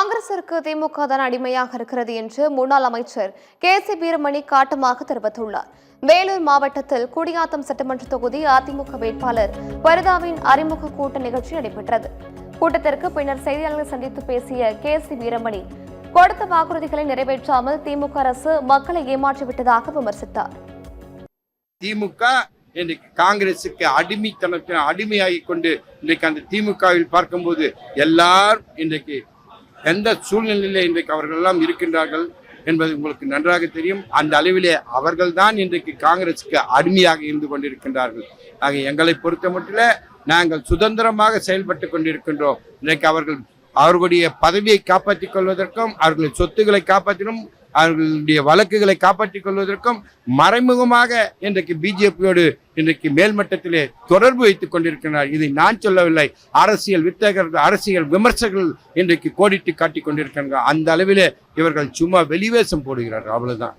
காங்கிரசிற்கு திமுக தான் அடிமையாக இருக்கிறது என்று முன்னாள் அமைச்சர் கே.சி. வீரமணி காட்டமாக தெரிவித்துள்ளார். வேலூர் மாவட்டத்தில் குடியாத்தம் சட்டமன்ற தொகுதி அதிமுக வேட்பாளர் பரிதாவின் அறிமுக கூட்ட நிகழ்ச்சி நடைபெற்றது. கூட்டத்திற்கு பின்னர் செய்தியாளர்களை சந்தித்து பேசிய கே.சி. வீரமணி கொடுத்த வாக்குறுதிகளை நிறைவேற்றாமல் திமுக அரசு மக்களை ஏமாற்றிவிட்டதாக விமர்சித்தார். திமுக இன்றைக்கு காங்கிரசுக்கு அடிமையாகி கொண்டு இன்றைக்கு அந்த திமுகவில் பார்க்கும்போது எல்லாரும் இன்றைக்கு எந்த சூழ்நிலையிலே இன்றைக்கு அவர்கள் எல்லாம் இருக்கின்றார்கள் என்பது உங்களுக்கு நன்றாக தெரியும். அந்த அளவிலே அவர்கள்தான் இன்றைக்கு காங்கிரசுக்கு அடிமையாக இருந்து கொண்டிருக்கின்றார்கள். ஆக எங்களை பொறுத்த மட்டும் நாங்கள் சுதந்திரமாக செயல்பட்டு கொண்டிருக்கின்றோம். இன்றைக்கு அவர்களுடைய பதவியை காப்பாற்றிக் கொள்வதற்கும் அவர்களின் சொத்துக்களை காப்பாற்றினும் அவர்களுடைய வழக்குகளை காப்பாற்றிக் கொள்வதற்கும் மறைமுகமாக இன்றைக்கு பிஜேபியோடு இன்றைக்கு மேல்மட்டத்திலே தொடர்பு வைத்துக் கொண்டிருக்கிறார். இதை நான் சொல்லவில்லை, அரசியல் வித்தகர்கள், அரசியல் விமர்சகர்கள் இன்றைக்கு கோடிட்டு காட்டிக் கொண்டிருக்கிறார்கள். அந்த அளவிலே இவர்கள் சும்மா வெளிவேசம் போடுகிறார்கள், அவ்வளவுதான்.